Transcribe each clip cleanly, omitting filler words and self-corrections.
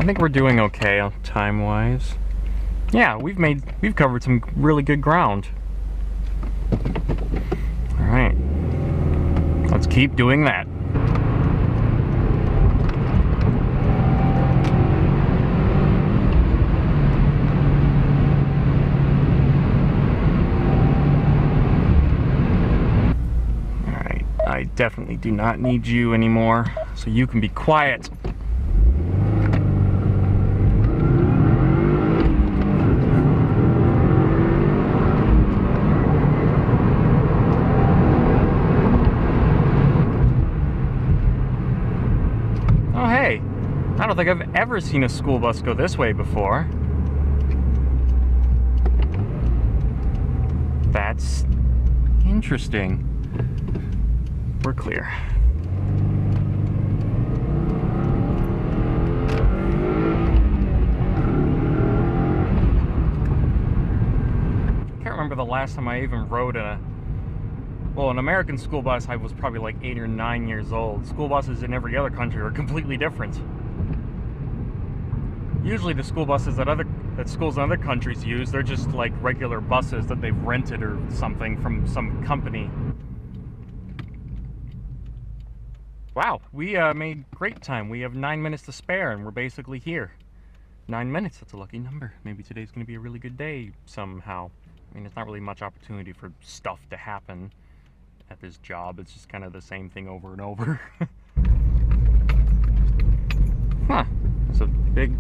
think we're doing okay time-wise. Yeah, we've covered some really good ground. All right, let's keep doing that. All right, I definitely do not need you anymore, so you can be quiet. I don't think I've ever seen a school bus go this way before. That's interesting. We're clear. I can't remember the last time I even rode an American school bus. I was probably like 8 or 9 years old. School buses in every other country are completely different. Usually the school buses that schools in other countries use, they're just like regular buses that they've rented or something from some company. Wow, we made great time. We have 9 minutes to spare and we're basically here. 9 minutes, that's a lucky number. Maybe today's gonna be a really good day somehow. I mean, there's not really much opportunity for stuff to happen at this job. It's just kind of the same thing over and over. Huh, it's a big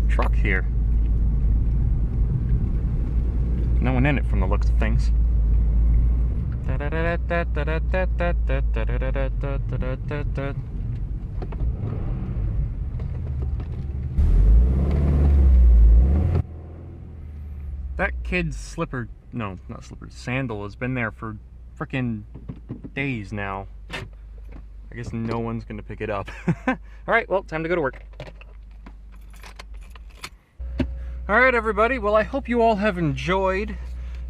truck here. No one in it from the looks of things. That kid's sandal has been there for frickin' days now. I guess no one's gonna pick it up. Alright, well, time to go to work. Alright everybody, well I hope you all have enjoyed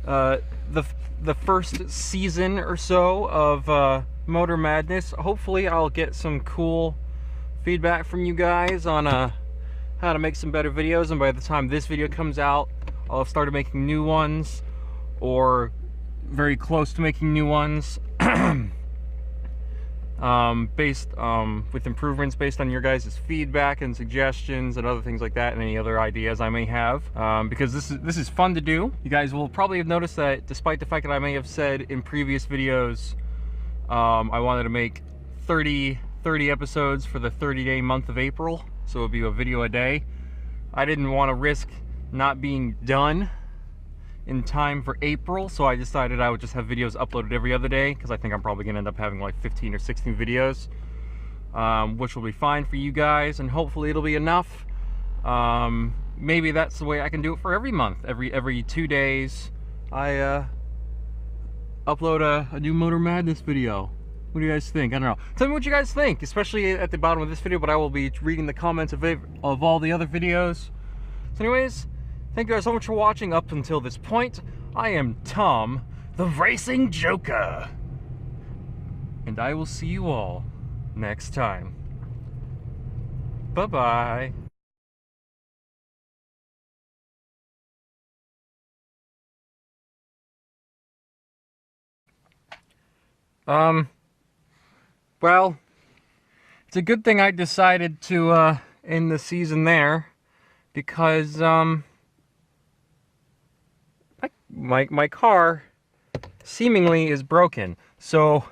the first season or so of Motor Madness. Hopefully I'll get some cool feedback from you guys on how to make some better videos, and by the time this video comes out I'll have started making new ones or very close to making new ones. With improvements based on your guys' feedback and suggestions and other things like that, and any other ideas I may have, because this is fun to do. You guys will probably have noticed that despite the fact that I may have said in previous videos I wanted to make 30 episodes for the 30-day month of April, so it would be a video a day. I didn't want to risk not being done in time for April, so I decided I would just have videos uploaded every other day, because I think I'm probably going to end up having like 15 or 16 videos, which will be fine for you guys, and hopefully it'll be enough. Maybe that's the way I can do it for every month. Every 2 days I upload a new Motor Madness video. What do you guys think? I don't know. Tell me what you guys think, especially at the bottom of this video, but I will be reading the comments of all the other videos. So anyways, thank you guys so much for watching up until this point. I am Tom, the Racing Joker. And I will see you all next time. Bye-bye. Well, it's a good thing I decided to end the season there, because my car seemingly is broken. So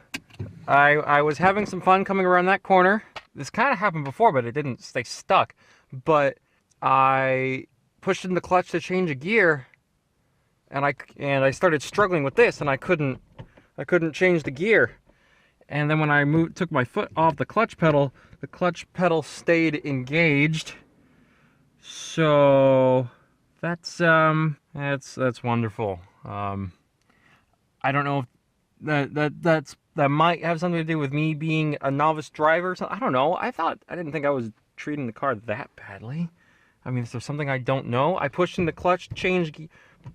I was having some fun coming around that corner. This kind of happened before, but it didn't stay stuck. But I pushed in the clutch to change a gear, and I started struggling with this, and I couldn't change the gear. And then when I took my foot off the clutch pedal stayed engaged. So that's wonderful. I don't know if that might have something to do with me being a novice driver. So I don't know. I didn't think I was treating the car that badly. I mean, is there something I don't know? I pushed in the clutch,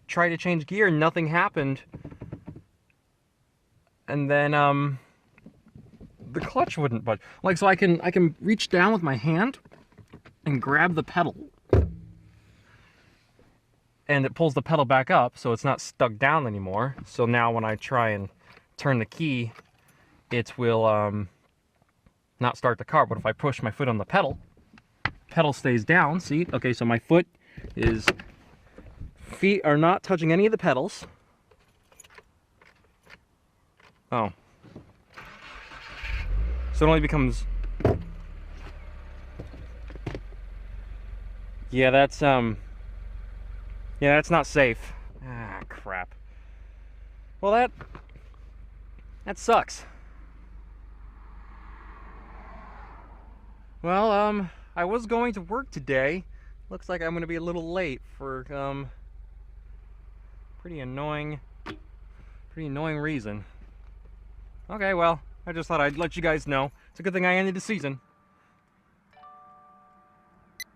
tried to change gear, nothing happened. And then the clutch wouldn't budge. Like, so I can reach down with my hand and grab the pedal. And it pulls the pedal back up, so it's not stuck down anymore. So now when I try and turn the key, it will not start the car. But if I push my foot on the pedal stays down. See? Okay, so my feet are not touching any of the pedals. Oh. So it only becomes... Yeah, that's not safe. Ah, crap. Well, that sucks. Well, I was going to work today. Looks like I'm going to be a little late for pretty annoying reason. Okay, well, I just thought I'd let you guys know. It's a good thing I ended the season.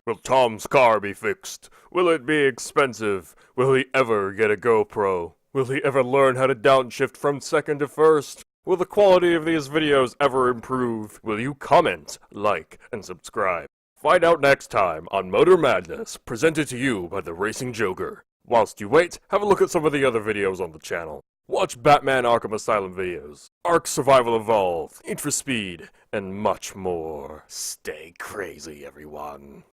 Will Tom's car be fixed? Will it be expensive? Will he ever get a GoPro? Will he ever learn how to downshift from second to first? Will the quality of these videos ever improve? Will you comment, like, and subscribe? Find out next time on Motor Madness, presented to you by the Racing Joker. Whilst you wait, have a look at some of the other videos on the channel. Watch Batman Arkham Asylum videos, Ark Survival Evolved, Need for Speed, and much more. Stay crazy, everyone.